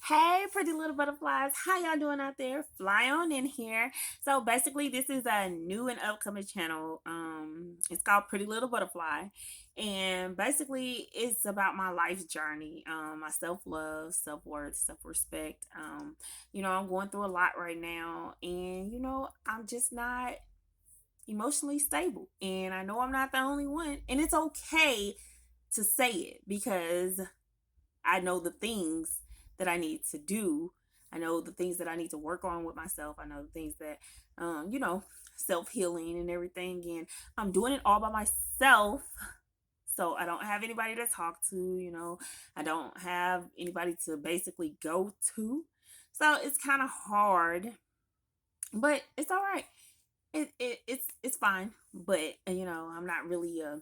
Hey, pretty little butterflies. How y'all doing out there? Fly on in here. So basically, this is a new and upcoming channel. It's called Pretty Little Butterfly, and basically, it's about my life's journey, my self love, self worth, self respect. I'm going through a lot right now, and I'm just not emotionally stable, and I know I'm not the only one, and it's okay to say it because I know the things that I need to do. I know the things that I need to work on with myself. I know the things that, self healing and everything. And I'm doing it all by myself. So I don't have anybody to talk to, I don't have anybody to basically go to. So it's kind of hard, but it's all right. It's fine. But I'm not really a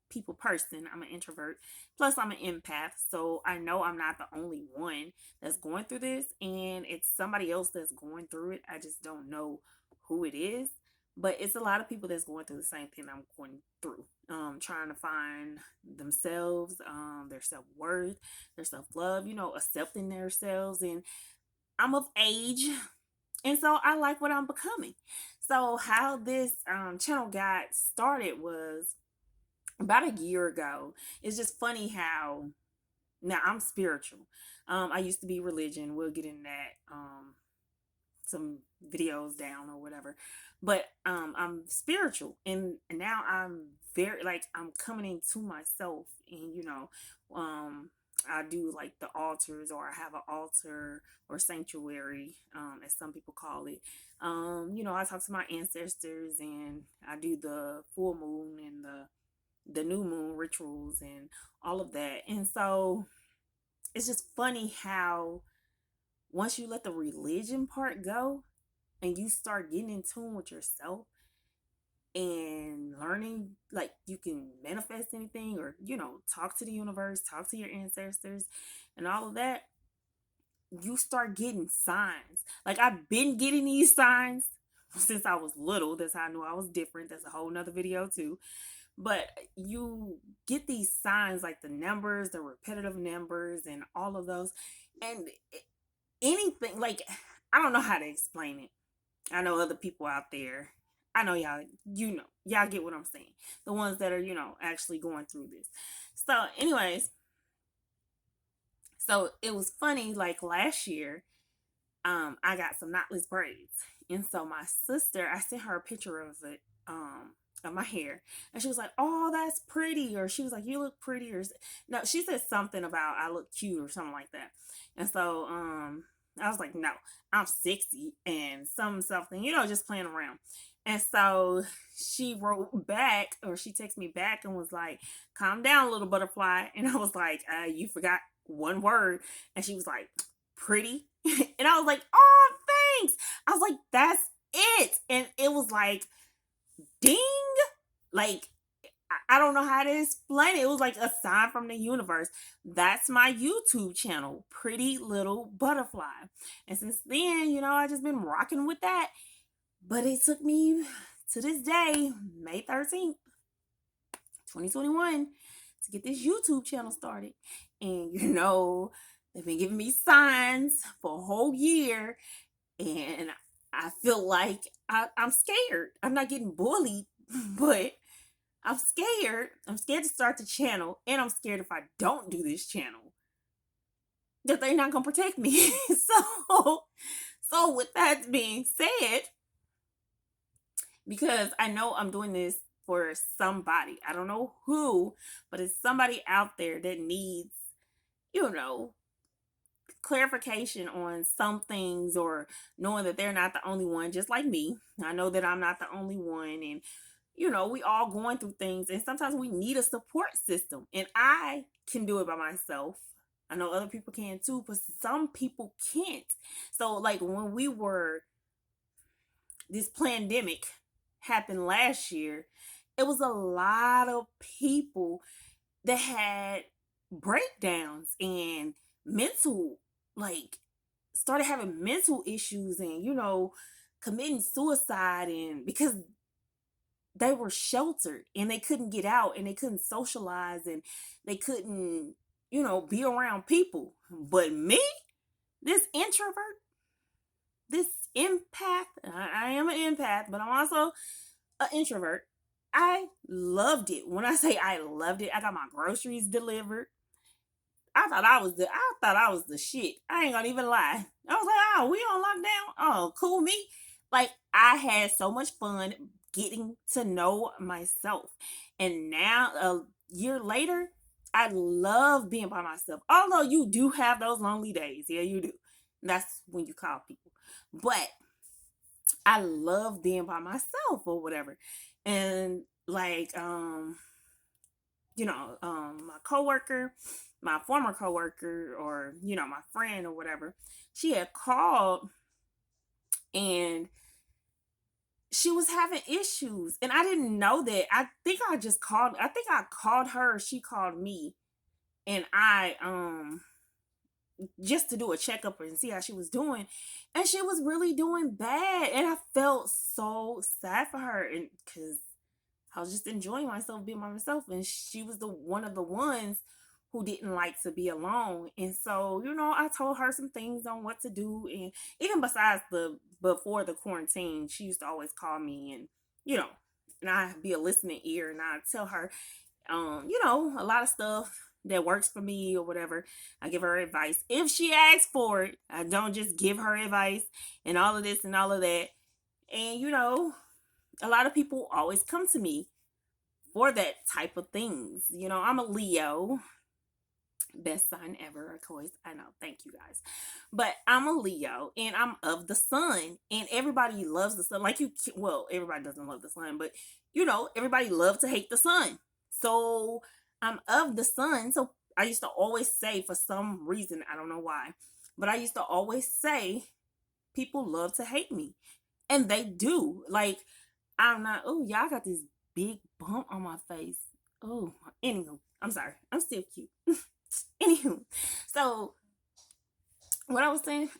people person. I'm an introvert. Plus, I'm an empath. So I know I'm not the only one that's going through this. And it's somebody else that's going through it. I just don't know who it is. But it's a lot of people that's going through the same thing I'm going through. Trying to find themselves, their self worth, their self love, accepting themselves. And I'm of age. And so I like what I'm becoming. So, how this channel got started was about a year ago. It's just funny how now I'm spiritual. I used to be religion. We'll get in that some videos down or whatever. But I'm spiritual, and now I'm very like I'm coming into myself, and I do like the altars, or I have an altar or sanctuary, as some people call it. I talk to my ancestors, and I do the full moon and the new moon rituals and all of that. And so it's just funny how once you let the religion part go and you start getting in tune with yourself and learning, like, you can manifest anything, or talk to the universe, talk to your ancestors and all of that, you start getting signs. Like, I've been getting these signs since I was little. That's how I knew I was different. That's a whole nother video too. But you get these signs, like the numbers, the repetitive numbers, and all of those. And anything, like, I don't know how to explain it. I know other people out there. I know y'all, y'all get what I'm saying. The ones that are, actually going through this. So, anyways, so it was funny, like last year, I got some knotless braids. And so my sister, I sent her a picture of it, of my hair. And she was like, "Oh, that's pretty." Or she was like, "You look pretty." Or no, she said something about I look cute or something like that. And so I was like, "No, I'm 60 and something, just playing around." And so she wrote back, or she texted me back and was like, "Calm down, little butterfly." And I was like, "You forgot one word." And she was like, "Pretty." And I was like, "Oh, thanks." I was like, "That's it." And it was like, ding. Like, I don't know how to explain it. It was like a sign from the universe. That's my YouTube channel, Pretty Little Butterfly. And since then, I just been rocking with that. But it took me to this day, May 13th, 2021, to get this YouTube channel started. And they've been giving me signs for a whole year. And I feel like I'm scared. I'm not getting bullied, but I'm scared. I'm scared to start the channel, and I'm scared if I don't do this channel that they're not gonna protect me. So with that being said, because I know I'm doing this for somebody, I don't know who, but it's somebody out there that needs, you know, clarification on some things, or knowing that they're not the only one, just like me. I know that I'm not the only one, and we all going through things, and sometimes we need a support system, and I can do it by myself. I know other people can too, but some people can't. So, like, when this pandemic happened last year, it was a lot of people that had breakdowns and mental, like, started having mental issues, and committing suicide, and because they were sheltered and they couldn't get out, and they couldn't socialize, and they couldn't be around people. But me, This introvert, this empath, I am an empath, but I'm also an introvert. I loved it. When I say I loved it, I got my groceries delivered. I thought I was the shit. I ain't gonna even lie. I was like, oh, we on lockdown. Oh, cool me. Like I had so much fun getting to know myself. And now a year later, I love being by myself. Although you do have those lonely days. Yeah, you do. That's when you call people. But I love being by myself or whatever. And like my coworker, my former coworker, or my friend or whatever, she had called and she was having issues, and I didn't know that. I think I called her. She called me, and I just to do a checkup and see how she was doing, and she was really doing bad, and I felt so sad for her, and because I was just enjoying myself being by myself, and she was the one of the ones who didn't like to be alone. And so, I told her some things on what to do. And even besides the before the quarantine, she used to always call me, and you know, and I'd be a listening ear, and I'd tell her, a lot of stuff that works for me or whatever. I give her advice if she asks for it. I don't just give her advice and all of this and all of that. And a lot of people always come to me for that type of things. I'm a Leo. Best sign ever, of course. I know. Thank you guys. But I'm a Leo and I'm of the sun. And everybody loves the sun. Well, everybody doesn't love the sun, but everybody loves to hate the sun. So I'm of the sun. So I used to always say, for some reason, I don't know why, but I used to always say, people love to hate me. And they do. Like, I'm not, oh, y'all got this big bump on my face. Oh, anywho, I'm sorry. I'm still cute. Anywho, so what I was saying,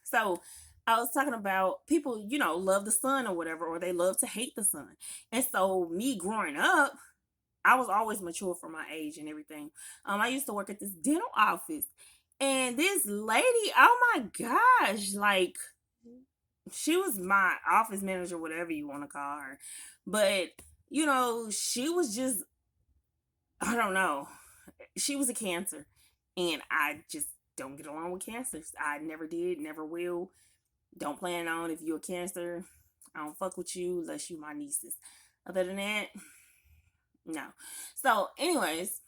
so I was talking about people, love the sun or whatever, or they love to hate the sun. And so me growing up, I was always mature for my age and everything. I used to work at this dental office, and this lady, oh my gosh, like she was my office manager, whatever you want to call her. But, she was just, I don't know. She was a Cancer. And I just don't get along with Cancers. I never did, never will. Don't plan on. If you're a Cancer, I don't fuck with you unless you my nieces. Other than that, no. So, anyways,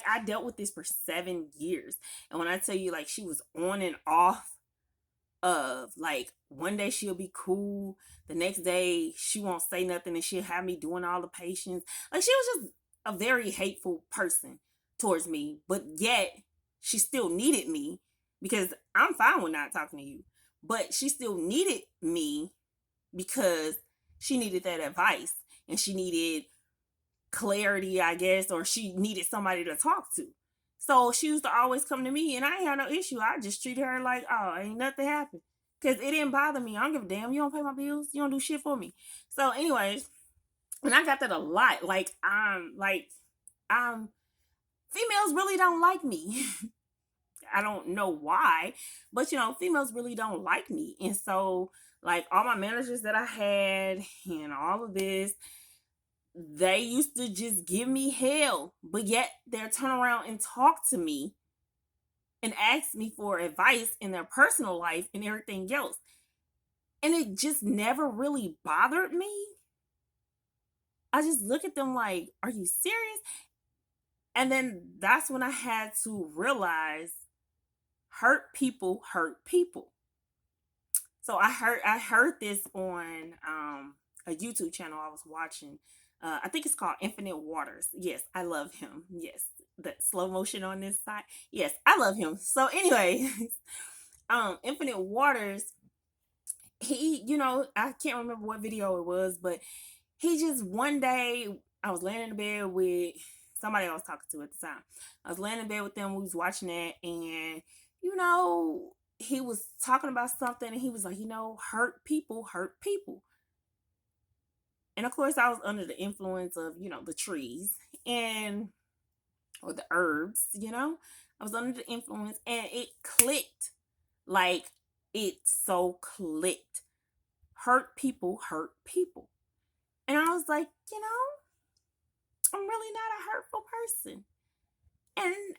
I dealt with this for 7 years. And when I tell you, she was on and off of, one day she'll be cool, the next day she won't say nothing, and she'll have me doing all the patients. She was just a very hateful person towards me, but yet she still needed me, because I'm fine with not talking to you, but she still needed me because she needed that advice, and she needed clarity, I guess, or she needed somebody to talk to. So she used to always come to me, and I ain't had no issue. I just treated her like, oh, ain't nothing happened. Because it didn't bother me. I don't give a damn. You don't pay my bills. You don't do shit for me. So, anyways, and I got that a lot. Females really don't like me. I don't know why, but females really don't like me. And so, all my managers that I had and all of this, they used to just give me hell, but yet they'll turn around and talk to me and ask me for advice in their personal life and everything else. And it just never really bothered me. I just look at them like, are you serious? And then that's when I had to realize hurt people hurt people. So I heard this on a YouTube channel I was watching. I think it's called Infinite Waters. Yes, I love him. Yes, the slow motion on this side. Yes, I love him. So anyway, Infinite Waters, he, I can't remember what video it was, but he just one day, I was laying in the bed with somebody I was talking to at the time. I was laying in bed with them. We was watching that, and he was talking about something, and he was like, hurt people hurt people. And of course, I was under the influence of, the trees or the herbs. I was under the influence and it clicked. Like, it so clicked. Hurt people hurt people. And I was like, I'm really not a hurtful person. And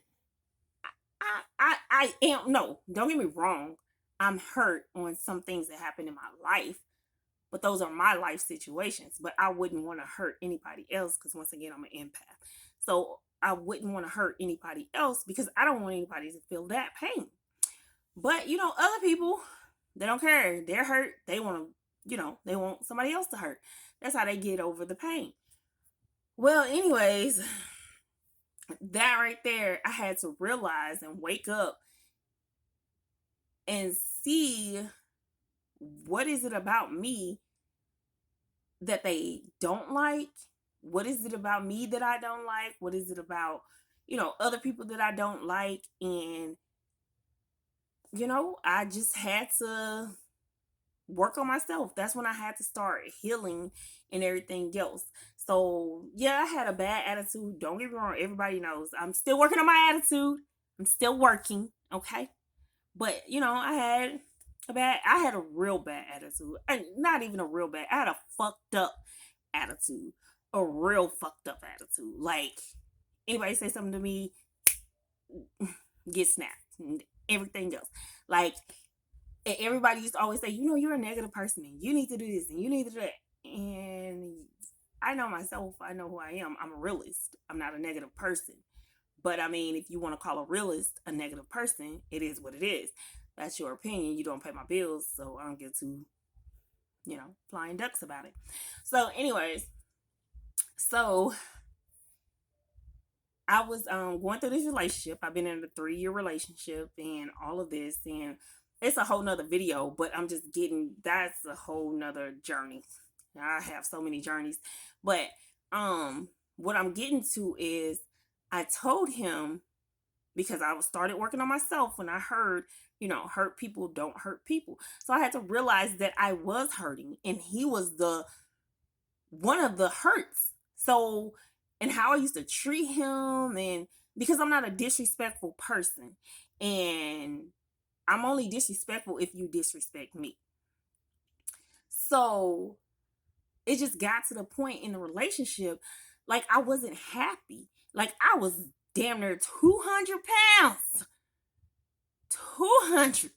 I am, no, don't get me wrong. I'm hurt on some things that happened in my life, but those are my life situations. But I wouldn't want to hurt anybody else because, once again, I'm an empath. So I wouldn't want to hurt anybody else because I don't want anybody to feel that pain. But, other people, they don't care. They're hurt. They want to, they want somebody else to hurt. That's how they get over the pain. Well, anyways, that right there, I had to realize and wake up and see, what is it about me that they don't like? What is it about me that I don't like? What is it about, other people that I don't like? And, I just had to work on myself. That's when I had to start healing and everything else. So, yeah, I had a bad attitude. Don't get me wrong. Everybody knows I'm still working on my attitude. I'm still working. Okay. But, I had a real bad attitude. And not even a real bad. I had a fucked up attitude. A real fucked up attitude. Like, anybody say something to me, get snapped. And everything else. Like, everybody used to always say, you're a negative person and you need to do this and you need to do that. And I know myself. I know who I am. I'm a realist. I'm not a negative person. But I mean, if you want to call a realist a negative person, it is what it is. That's your opinion. You don't pay my bills, so I don't get to, flying ducks about it. So, anyways, so I was going through this relationship. I've been in a 3-year relationship and all of this, and it's a whole nother video, but that's a whole nother journey. I have so many journeys. But what I'm getting to is, I told him, because I started working on myself when I heard, hurt people don't hurt people. So I had to realize that I was hurting and he was one of the hurts. So, and how I used to treat him, and because I'm not a disrespectful person, and I'm only disrespectful if you disrespect me. So it just got to the point in the relationship, like, I wasn't happy. Like, I was damn near 200 pounds. 200.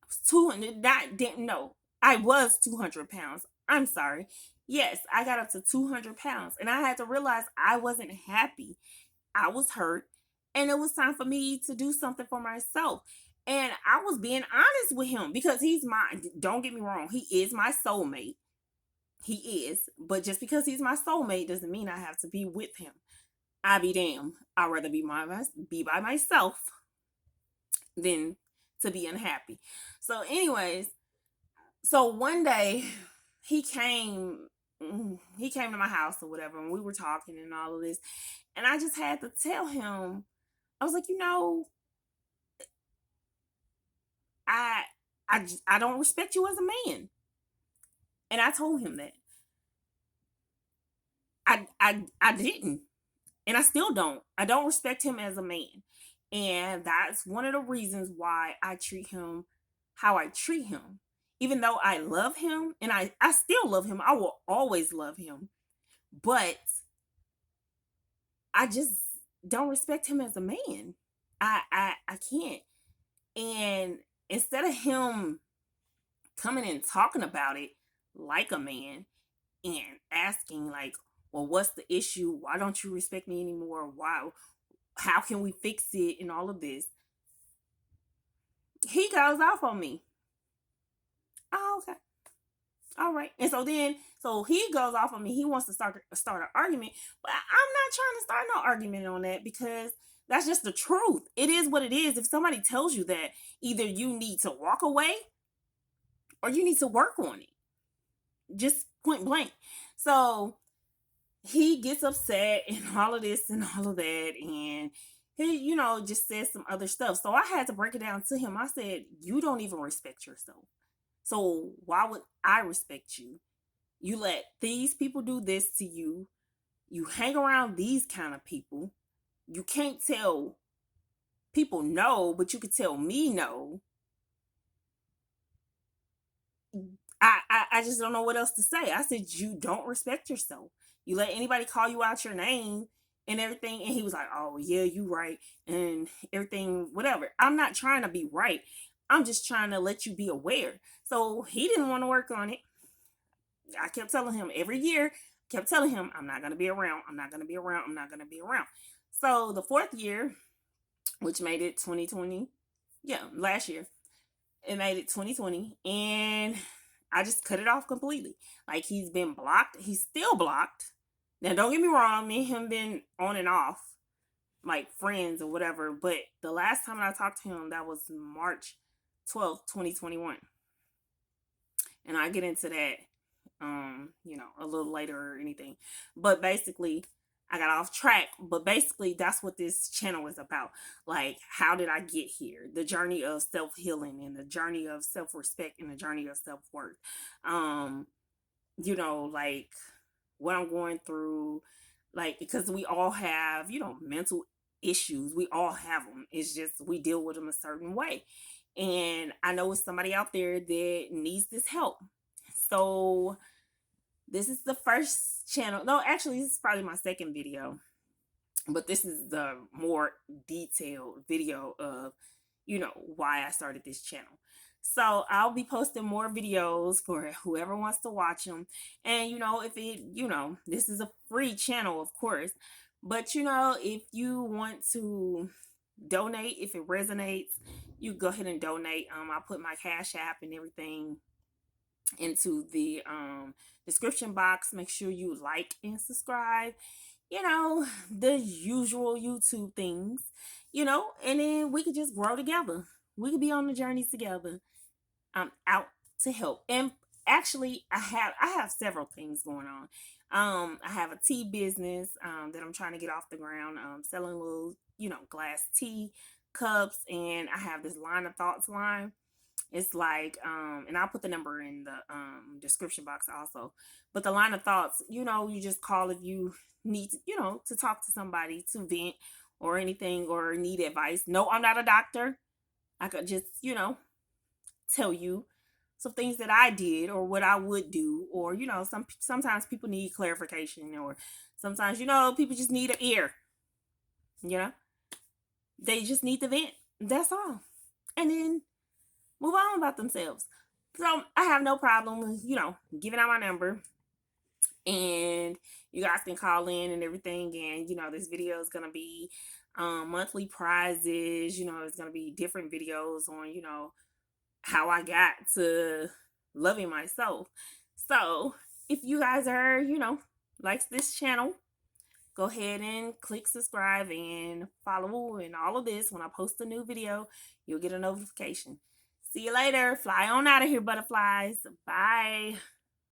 I was 200. No, I was 200 pounds. I'm sorry. Yes, I got up to 200 pounds. And I had to realize I wasn't happy. I was hurt. And it was time for me to do something for myself. And I was being honest with him because don't get me wrong, he is my soulmate. He is. But just because he's my soulmate doesn't mean I have to be with him. I be damned. I'd rather be by myself than to be unhappy. So, anyways, so one day he came to my house or whatever, and we were talking and all of this, and I just had to tell him, I was like, I don't respect you as a man. And I told him that. I didn't. And I still don't. I don't respect him as a man. And that's one of the reasons why I treat him how I treat him. Even though I love him, and I still love him. I will always love him. But I just don't respect him as a man. I can't. And instead of him coming and talking about it like a man and asking, like, well, what's the issue? Why don't you respect me anymore? How can we fix it? And all of this, he goes off on me. Oh, okay. All right. And so he goes off on me. He wants to start an argument, but I'm not trying to start no argument on that, because that's just the truth. It is what it is. If somebody tells you that, either you need to walk away or you need to work on it. Just point blank. So he gets upset and all of this and all of that, and he, just says some other stuff. So I had to break it down to him. I said, you don't even respect yourself. So why would I respect you? You let these people do this to you. You hang around these kind of people. You can't tell people know, but you could tell me no, I just don't know what else to say. I said, you don't respect yourself. You let anybody call you out your name and everything. And he was like, oh, yeah, you right. And everything, whatever. I'm not trying to be right. I'm just trying to let you be aware. So he didn't want to work on it. I kept telling him every year, kept telling him, I'm not going to be around. I'm not going to be around. I'm not going to be around. So the fourth year, which made it 2020, yeah, last year, it made it 2020. And I just cut it off completely. Like, he's been blocked. He's still blocked. Now, don't get me wrong, me and him been on and off, like friends or whatever. But the last time I talked to him, that was March 12th, 2021. And I get into that a little later or anything. But basically, I got off track. But basically, that's what this channel is about. Like, how did I get here? The journey of self-healing and the journey of self-respect and the journey of self-worth. Like what I'm going through, like, because we all have, mental issues. We all have them. It's just we deal with them a certain way. And I know it's somebody out there that needs this help. So this is the first channel. No, actually, this is probably my second video. But this is the more detailed video of, why I started this channel. So I'll be posting more videos for whoever wants to watch them. And, if this is a free channel, of course. But, if you want to donate, if it resonates, you go ahead and donate. I'll put my Cash App and everything into the description box. Make sure you like and subscribe, the usual YouTube things, and then we could just grow together. We could be on the journey together. I'm out to help. And actually, I have several things going on. I have a tea business that I'm trying to get off the ground, selling little, glass tea cups. And I have this line of thoughts line. It's like, and I'll put the number in the description box also. But the line of thoughts, you just call if you need, to talk to somebody, to vent or anything, or need advice. No, I'm not a doctor. I could just, tell you some things that I did or what I would do, or sometimes people need clarification, or sometimes people just need an ear. They just need to vent. That's all. And then move on about themselves. So I have no problem with, giving out my number, and you guys can call in and everything. And, this video is going to be monthly prizes. It's going to be different videos on, how I got to loving myself. So if you guys are, likes this channel, go ahead and click subscribe and follow and all of this. When I post a new video, you'll get a notification. See you later. Fly on out of here, butterflies. Bye.